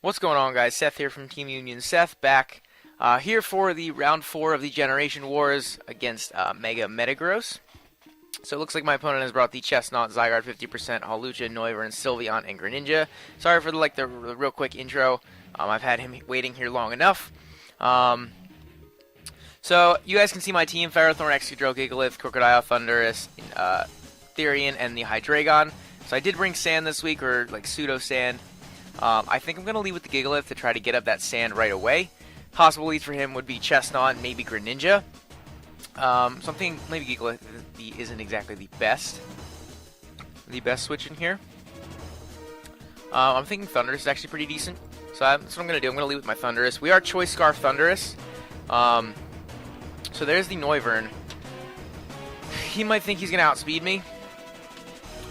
What's going on, guys? Seth here from Team Union. Seth back here for the round 4 of the Generation Wars against Mega Metagross. So it looks like my opponent has brought the Chestnut, Zygarde 50%, Hawlucha, Noivern, Sylveon, and Greninja. Sorry for the real quick intro. I've had him waiting here long enough. So you guys can see my team: Ferrothorn, Excadrill, Gigalith, Crocodile, Thundurus, Therian, and the Hydreigon. So I did bring Sand this week, or like pseudo Sand. I think I'm going to lead with the Gigalith to try to get up that Sand right away. Possible leads for him would be Chestnut, maybe Greninja. Something maybe Gigalith isn't exactly the best switch in here. I'm thinking Thundurus is actually pretty decent. So that's what I'm going to do. I'm going to lead with my Thundurus. We are Choice Scarf Thundurus. So there's the Noivern. He might think he's going to outspeed me,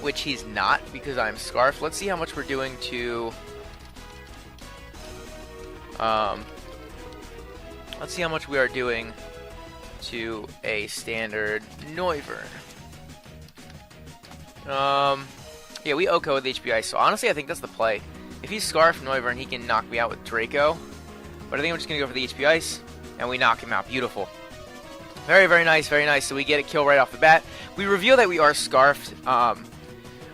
which he's not because I'm Scarf. Let's see how much we're doing to... let's see how much we are doing to a standard Noivern. Yeah, we OHKO with HP Ice, so honestly I think that's the play. If he's Scarf Noivern, he can knock me out with Draco. But I think I'm just going to go for the HP Ice, and we knock him out. Beautiful. Very, very nice, very nice. So we get a kill right off the bat. We reveal that we are Scarfed,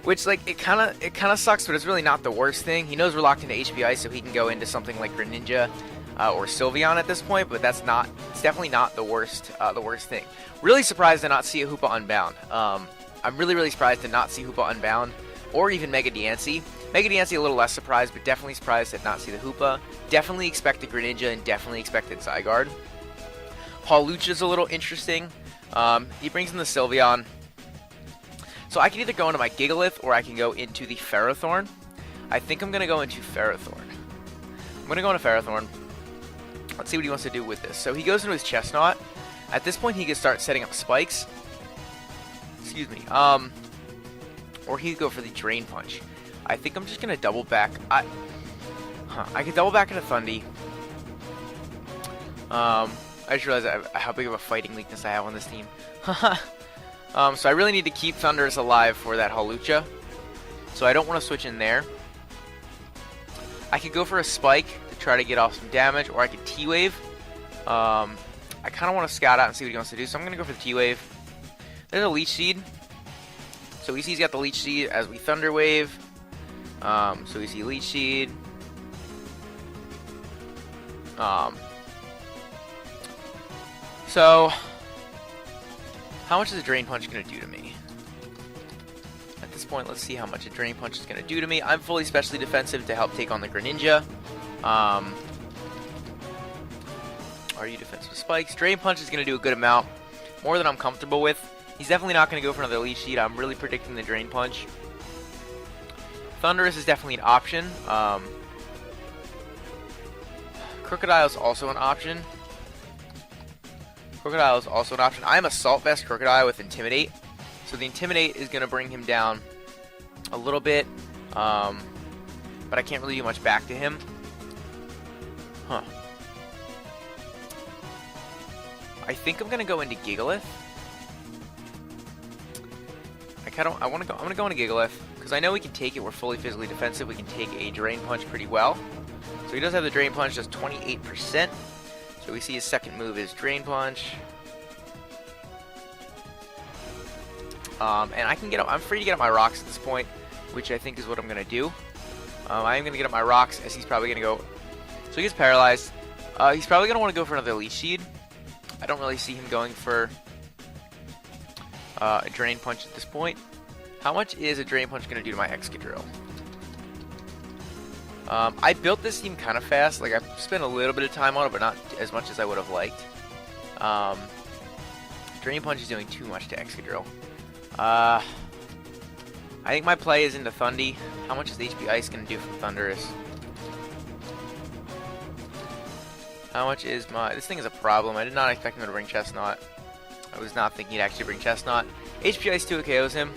which, like, it kind of sucks, but it's really not the worst thing. He knows we're locked into HP Ice, so he can go into something like Greninja or Sylveon at this point, but it's definitely not the worst thing. Really surprised to not see a Hoopa Unbound. I'm really, really surprised to not see Hoopa Unbound, or even Mega Diancie. Mega Diancie a little less surprised, but definitely surprised to not see the Hoopa. Definitely expected Greninja, and definitely expected Zygarde. Hawlucha's a little interesting. He brings in the Sylveon. So I can either go into my Gigalith, or I can go into the Ferrothorn. I think I'm going to go into Ferrothorn. I'm going to go into Ferrothorn. Let's see what he wants to do with this. So he goes into his Chestnut. At this point, he can start setting up spikes. Excuse me. Or he could go for the Drain Punch. I think I'm just going to double back. I could double back into Thundy. I just realized how big of a fighting weakness I have on this team. So I really need to keep Thundurus alive for that Hawlucha. So I don't want to switch in there. I could go for a Spike to try to get off some damage, or I could T-Wave. I kind of want to scout out and see what he wants to do, so I'm going to go for the T-Wave. There's a Leech Seed. So we see he's got the Leech Seed as we Thunder Wave. So we see Leech Seed. So, how much is a Drain Punch going to do to me? At this point, let's see how much a Drain Punch is going to do to me. I'm fully specially defensive to help take on the Greninja. Are you defensive spikes? Drain Punch is going to do a good amount. More than I'm comfortable with. He's definitely not going to go for another Leech Seed. I'm really predicting the Drain Punch. Thundurus is definitely an option. Crocodile is also an option. Crocodile is also an option. I am Assault Vest Crocodile with Intimidate. So the Intimidate is going to bring him down a little bit. But I can't really do much back to him. Huh. I think I'm going to go into Gigalith. I'm going to go into Gigalith. Because I know we can take it. We're fully physically defensive. We can take a Drain Punch pretty well. So he does have the Drain Punch, just 28%. So we see his second move is Drain Punch. And I can get up. I'm free to get up my rocks at this point, which I think is what I'm going to do. I am going to get up my rocks as he's probably going to go. So he gets paralyzed. He's probably going to want to go for another Leech Seed. I don't really see him going for a Drain Punch at this point. How much is a Drain Punch going to do to my Excadrill? I built this team kind of fast. Like, I've spent a little bit of time on it, but not as much as I would have liked. Drain Punch is doing too much to Excadrill. I think my play is into Thundy. How much is HP Ice going to do for Thundurus? How much is my... This thing is a problem. I did not expect him to bring Chestnut. I was not thinking he'd actually bring Chestnut. HP Ice 2 KOs him.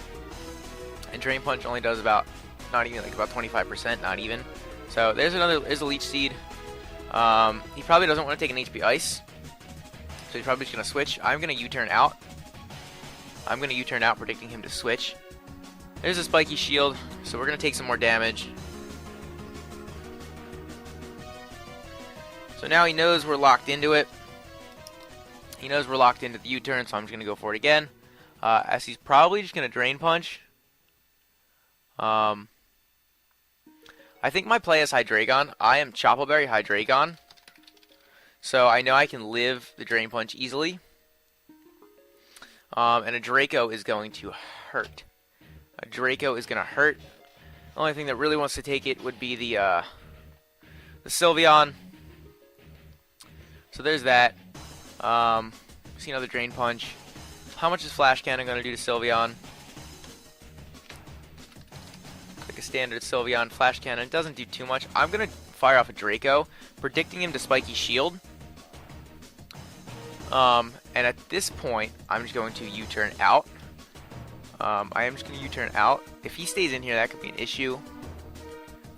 And Drain Punch only does about... Not even, like, about 25%. Not even. So there's a Leech Seed. He probably doesn't want to take an HP Ice. So he's probably just going to switch. I'm going to U-turn out. Predicting him to switch. There's a spiky shield, so we're going to take some more damage. So now he knows we're locked into it. He knows we're locked into the U-turn, so I'm just going to go for it again. As he's probably just going to Drain Punch. I think my play is Hydreigon. I am Choppleberry Hydreigon. So I know I can live the Drain Punch easily. And a Draco is going to hurt. A Draco is going to hurt. The only thing that really wants to take it would be the Sylveon. So there's that. See another Drain Punch. How much is Flash Cannon going to do to Sylveon? Like a standard Sylveon. Flash Cannon doesn't do too much. I'm going to fire off a Draco, predicting him to Spiky Shield. And at this point, I'm just going to U-turn out. I am just going to U-turn out. If he stays in here, that could be an issue.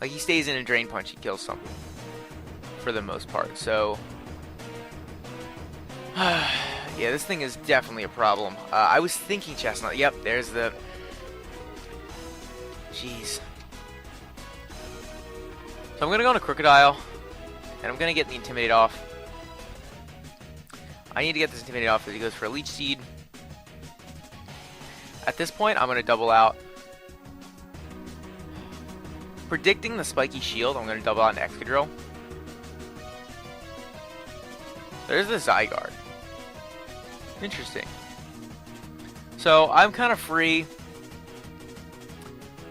Like, he stays in a Drain Punch, he kills something. For the most part, so... yeah, this thing is definitely a problem. I was thinking Chestnut. Yep, there's the... Jeez. So I'm going to go into Crocodile, and I'm going to get the Intimidate off. I need to get this Intimidate off because he goes for a Leech Seed. At this point, I'm going to double out. Predicting the Spiky Shield, I'm going to double out an Excadrill. There's the Zygarde. Interesting. So, I'm kind of free.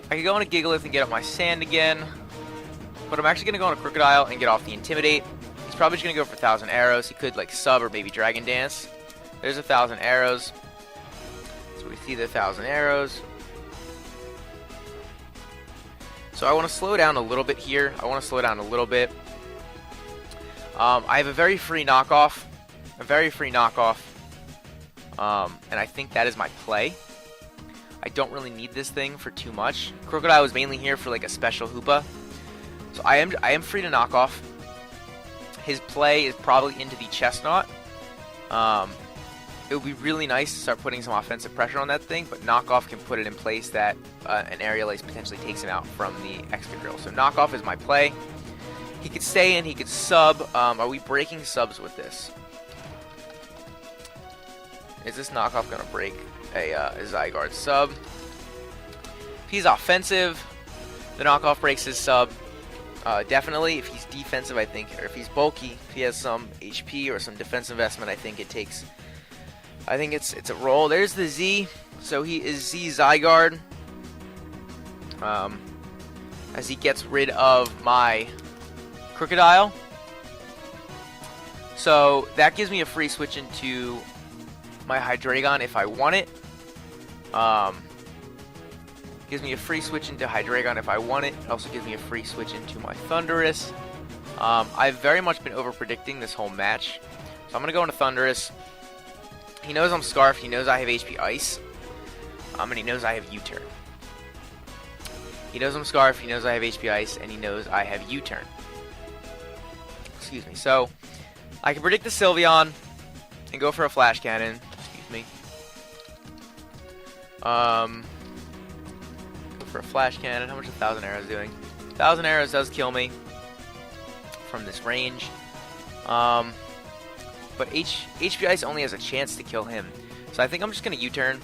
I could go into Gigalith and get up my Sand again. But I'm actually going to go into Crocodile and get off the Intimidate. He's probably just going to go for 1,000 Arrows. He could, like, Sub or maybe Dragon Dance. There's 1,000 Arrows. So we see the 1,000 Arrows. So I want to slow down a little bit here. I have a very free knockoff. And I think that is my play. I don't really need this thing for too much. Crocodile was mainly here for like a special Hoopa. So I am free to knock off. His play is probably into the Chestnut. It would be really nice to start putting some offensive pressure on that thing, but knockoff can put it in place that an Aerial Ace potentially takes him out from the Excadrill. So knockoff is my play. He could stay in, he could sub. Are we breaking subs with this? Is this knockoff going to break a Zygarde sub? If he's offensive, the knockoff breaks his sub. Definitely. If he's defensive, I think, or if he's bulky, if he has some HP or some defensive investment, I think it takes... I think it's a roll. There's the Z. So he is Z Zygarde. As he gets rid of my Crocodile. So that gives me a free switch into my Hydreigon if I want it. Gives me a free switch into Hydreigon if I want it. It also gives me a free switch into my Thundurus. I've very much been over-predicting this whole match. So I'm going to go into Thundurus. He knows I'm Scarf. He knows I have HP Ice. And he knows I have U-turn. He knows I'm Scarf. He knows I have HP Ice. And he knows I have U-turn. Excuse me. So, I can predict the Sylveon and go for a Flash Cannon. Excuse me. Go for a Flash Cannon. How much is 1,000 Arrows doing? 1,000 Arrows does kill me from this range. But HP Ice only has a chance to kill him. So I think I'm just going to U-turn.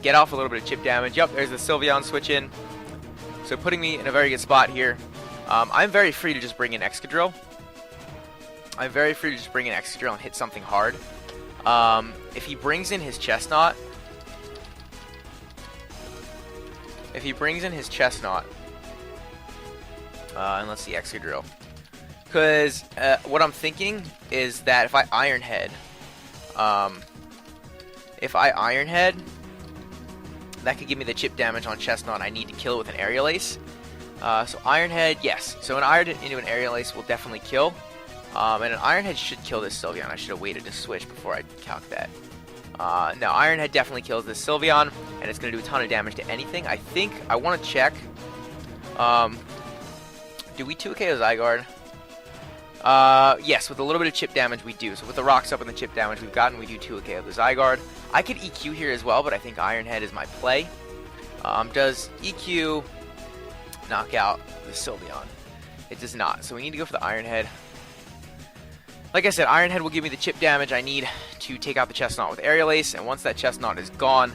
Get off a little bit of chip damage. Yep, there's the Sylveon switch in. So putting me in a very good spot here. I'm very free to just bring in Excadrill. I'm very free to just bring in Excadrill and hit something hard. If he brings in his Chestnut... and let's see, Excadrill. Because what I'm thinking is that if I Iron Head, that could give me the chip damage on Chestnut. I need to kill it with an Aerial Ace. So Iron Head, yes. So an Iron Head into an Aerial Ace will definitely kill. And an Iron Head should kill this Sylveon. I should have waited to switch before I calc that. No, Iron Head definitely kills this Sylveon, and it's going to do a ton of damage to anything. I think I want to check. Do we 2KO Zygarde? Yes, with a little bit of chip damage we do. So with the Rocks up and the chip damage we've gotten, we do 2KO the Zygarde. I could EQ here as well, but I think Iron Head is my play. Does EQ knock out the Sylveon? It does not. So we need to go for the Iron Head. Like I said, Iron Head will give me the chip damage I need to take out the Chestnut with Aerial Ace, and once that Chestnut is gone,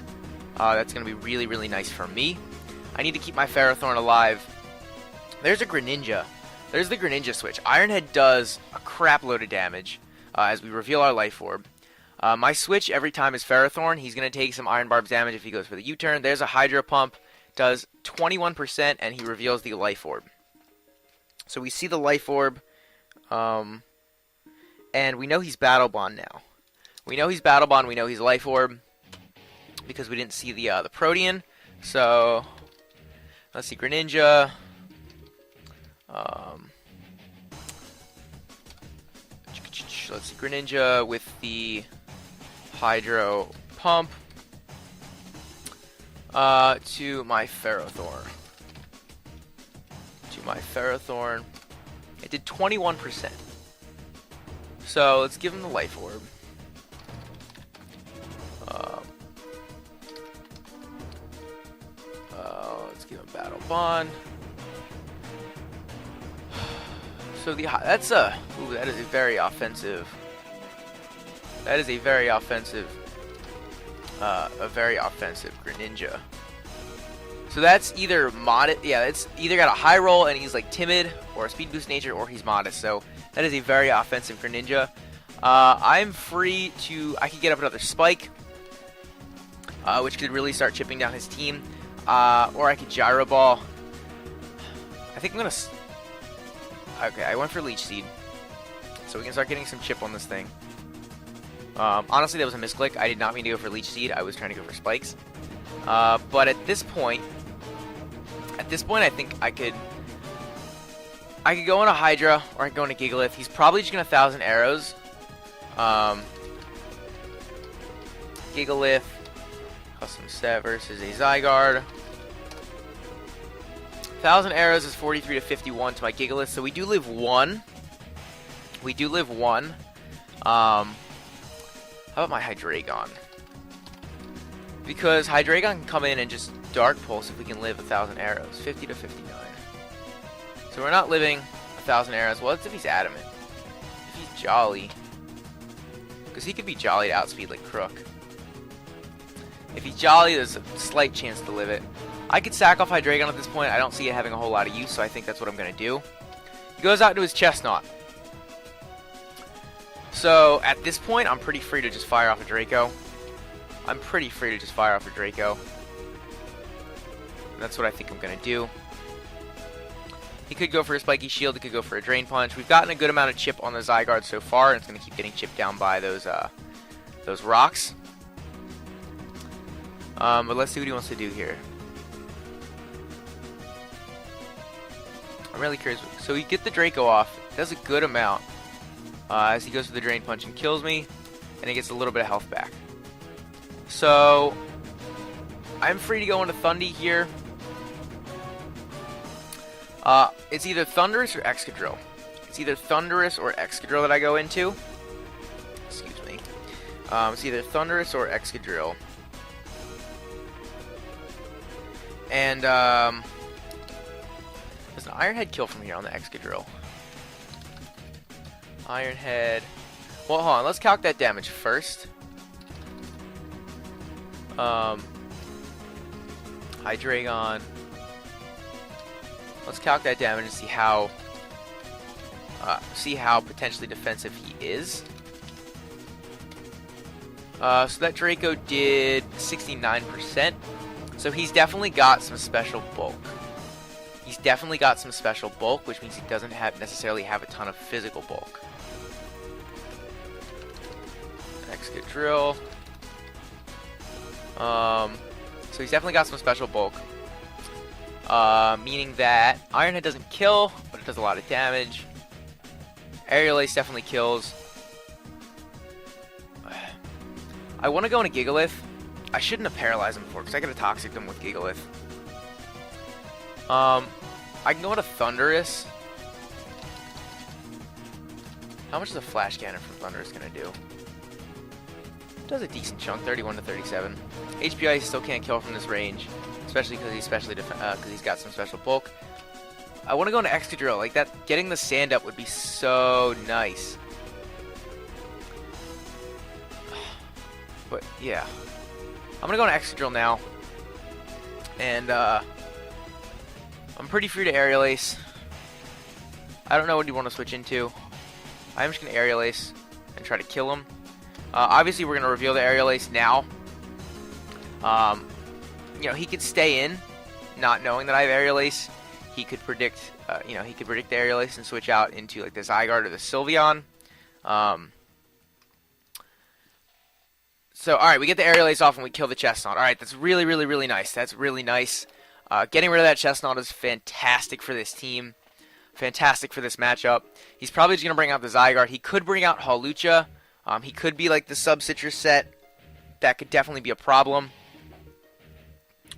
that's going to be really, really nice for me. I need to keep my Ferrothorn alive. There's a Greninja. There's the Greninja switch. Iron Head does a crap load of damage as we reveal our Life Orb. My switch every time is Ferrothorn. He's going to take some Iron Barb's damage if he goes for the U-turn. There's a Hydro Pump. Does 21%, and he reveals the Life Orb. So we see the Life Orb. And we know he's Battle Bond now. We know he's Battle Bond. We know he's Life Orb because we didn't see the Protean. So let's see, Greninja. Let's see, Greninja with the Hydro Pump to my Ferrothorn. It did 21%. So let's give him the Life Orb. Let's give him Battle Bond. So that is a very offensive. That is a very offensive Greninja. So that's either modest. Yeah, it's either got a high roll and he's like timid, or a speed boost nature, or he's modest. So that is a very offensive Greninja. I'm free to. I could get up another Spike, which could really start chipping down his team, or I could Gyro Ball. I think I'm gonna. Okay, I went for Leech Seed, so we can start getting some chip on this thing. Honestly, that was a misclick. I did not mean to go for Leech Seed. I was trying to go for Spikes. But at this point, I think I could go on a Hydra, or I could go on a Gigalith. He's probably just going to 1,000 Arrows. Gigalith, custom set versus a Zygarde. 1,000 Arrows is 43 to 51 to my Gigalith, so we do live one. How about my Hydreigon? Because Hydreigon can come in and just Dark Pulse if we can live 1,000 Arrows. 50 to 59. So we're not living 1,000 Arrows. Well, that's if he's Adamant. If he's Jolly. Because he could be Jolly to outspeed like Crook. If he's Jolly, there's a slight chance to live it. I could sack off Hydreigon at this point. I don't see it having a whole lot of use, so I think that's what I'm going to do. He goes out to his Chestnut. So, at this point, I'm pretty free to just fire off a Draco. That's what I think I'm going to do. He could go for a Spiky Shield. He could go for a Drain Punch. We've gotten a good amount of chip on the Zygarde so far, and it's going to keep getting chipped down by those rocks. But let's see what he wants to do here. I'm really curious. So we get the Draco off. Does a good amount. As he goes for the Drain Punch and kills me, and he gets a little bit of health back. So, I'm free to go into Thundy here. It's either Thundurus or Excadrill. That I go into. Excuse me. It's either Thundurus or Excadrill. And, does an Iron Head kill from here on the Excadrill? Iron Head. Well, hold on. Let's calc that damage first. Hydreigon. Let's calc that damage and see how potentially defensive he is. So that Draco did 69%. So he's definitely got some special bulk. Which means he doesn't necessarily have a ton of physical bulk. Excadrill. So he's definitely got some special bulk. Meaning that Iron Head doesn't kill, but it does a lot of damage. Aerial Ace definitely kills. I want to go into Gigalith. I shouldn't have paralyzed him before, because I could have Toxic him with Gigalith. I can go into Thundurus. How much is a Flash Cannon from Thundurus going to do? Does a decent chunk, 31 to 37. HPI still can't kill from this range, especially because he's got some special bulk. I want to go into Excadrill. Like that, getting the sand up would be so nice. But yeah, I'm gonna go into Excadrill now, and I'm pretty free to Aerial Ace. I don't know what you want to switch into. I'm just gonna Aerial Ace and try to kill him. Obviously, we're gonna reveal the Aerial Ace now. You know, he could stay in, not knowing that I have Aerial Ace. He could predict, you know, he could predict the Aerial Ace and switch out into like the Zygarde or the Sylveon. So, alright, we get the Aerial Ace off and we kill the Chestnut. Alright, that's really, really, really nice. That's really nice. Getting rid of that Chestnut is fantastic for this team. Fantastic for this matchup. He's probably just going to bring out the Zygarde. He could bring out Hawlucha. He could be like the Sub-Citrus set. That could definitely be a problem.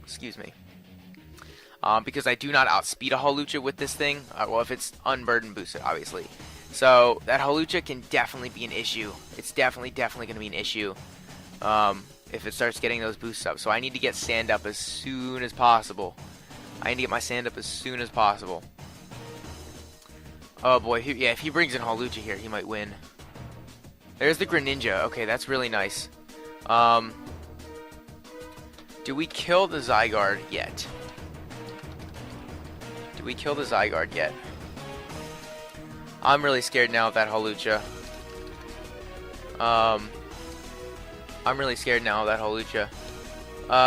Excuse me. Because I do not outspeed a Hawlucha with this thing. Well, if it's unburden boosted, obviously. So, that Hawlucha can definitely be an issue. It's definitely going to be an issue. If it starts getting those boosts up. So I need to get sand up as soon as possible. I need to get my sand up as soon as possible. Oh boy, yeah, if he brings in Hawlucha here, he might win. There's the Greninja. Okay, that's really nice. Do we kill the Zygarde yet? Do we kill the Zygarde yet? I'm really scared now of that Hawlucha. I'm really scared now of that Hawlucha.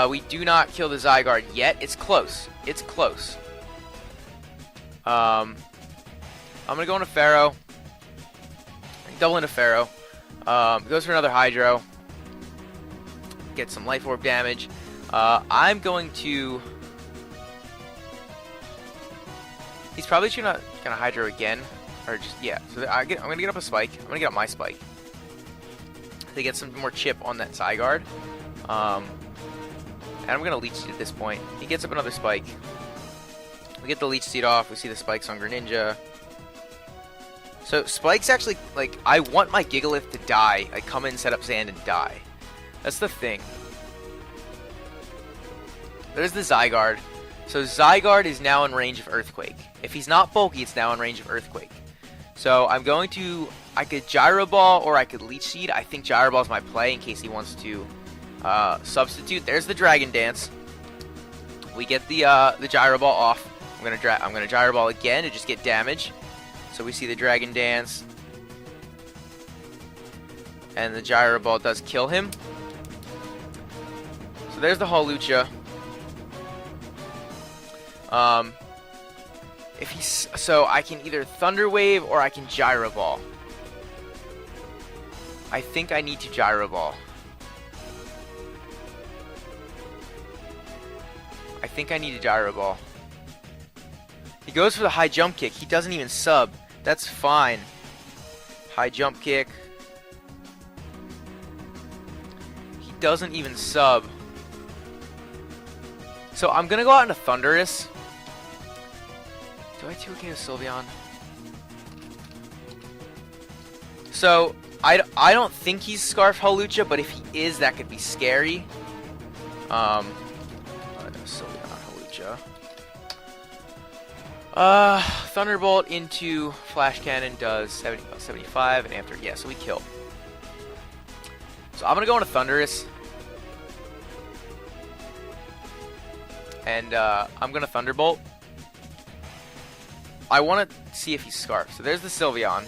We do not kill the Zygarde yet. It's close. It's close. I'm gonna go into Pharaoh. Double into Pharaoh. Goes for another Hydro. Get some Life Orb damage. I'm going to... He's probably just gonna Hydro again. Or just, yeah. So I'm gonna get up a Spike. I'm gonna get up my Spike. To get some more chip on that Zygarde. And I'm going to Leech Seed at this point. He gets up another Spike. We get the Leech Seed off. We see the Spikes on Greninja. So Spikes actually, like, I want my Gigalith to die. Like, come in, set up sand, and die. That's the thing. There's the Zygarde. So Zygarde is now in range of Earthquake. If he's not bulky, it's now in range of Earthquake. So I'm going to... I could Gyro Ball or I could Leech Seed. I think Gyro Ball is my play in case he wants to substitute. There's the Dragon Dance. We get the Gyro Ball off. I'm gonna Gyro Ball again to just get damage. So we see the Dragon Dance, and the Gyro Ball does kill him. So there's the Hawlucha. So I can either Thunder Wave or I can Gyro Ball. I think I need to Gyro Ball. I think I need a Gyro Ball. He goes for the high jump kick. He doesn't even sub. That's fine. High jump kick. He doesn't even sub. So I'm going to go out into Thundurus. Do I 2K with Sylveon? So... I don't think he's Scarf Hawlucha, but if he is, that could be scary. Sylveon Hawlucha. Thunderbolt into Flash Cannon does 75, and after, yeah, so we kill. So I'm gonna go into Thundurus, and I'm gonna Thunderbolt. I want to see if he's Scarf. So there's the Sylveon.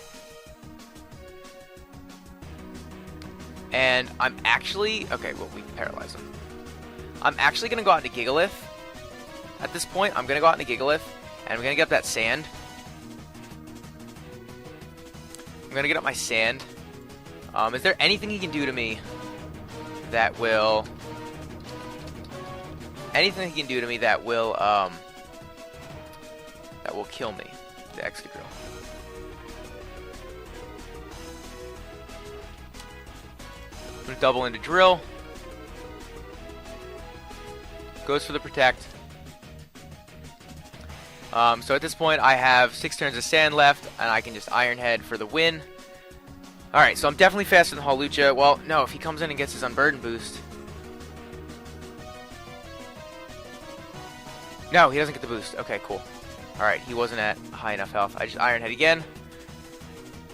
And I'm actually... Okay, well, we can paralyze him. I'm actually going to go out into Gigalith. At this point, I'm going to go out into Gigalith. And I'm going to get up that sand. I'm going to get up my sand. Is there anything he can do to me that will... Anything he can do to me that will kill me? The Excadrill. I'm going to double into Drill. Goes for the Protect. So at this point, I have 6 turns of Sand left, and I can just Iron Head for the win. Alright, so I'm definitely faster than Hawlucha. Well, no, if he comes in and gets his Unburden boost. No, he doesn't get the boost. Okay, cool. Alright, he wasn't at high enough health. I just Iron Head again.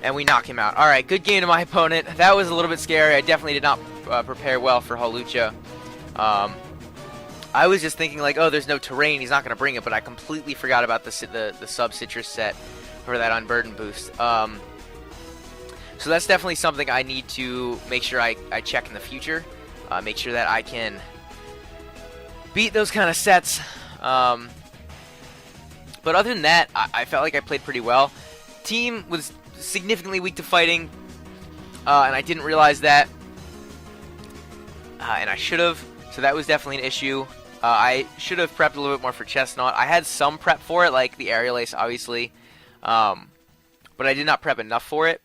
And we knock him out. Alright, good game to my opponent. That was a little bit scary. I definitely did not prepare well for Hawlucha. I was just thinking like, oh, there's no terrain. He's not going to bring it. But I completely forgot about the sub-citrus set for that Unburden boost. So that's definitely something I need to make sure I check in the future. Make sure that I can beat those kind of sets. But other than that, I felt like I played pretty well. Team was significantly weak to fighting, and I didn't realize that. And I should have, so that was definitely an issue. I should have prepped a little bit more for Chestnut. I had some prep for it, like the Aerial Ace, obviously. But I did not prep enough for it.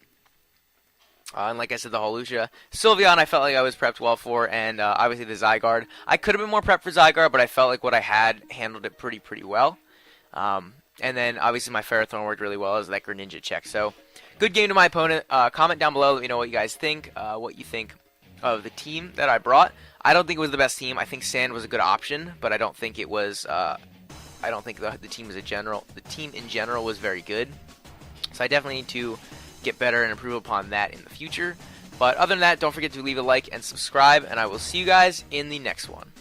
And like I said, the Hawlucha. Sylveon, I felt like I was prepped well for, and obviously the Zygarde. I could have been more prepped for Zygarde, but I felt like what I had handled it pretty well. And then obviously my Ferrothorn worked really well as that Greninja check. So good game to my opponent. Comment down below, let me know what you guys think, what you think of the team that I brought. I don't think it was the best team. I think Sand was a good option, but I don't think it was. I don't think the team in general was very good. So I definitely need to get better and improve upon that in the future. But other than that, don't forget to leave a like and subscribe, and I will see you guys in the next one.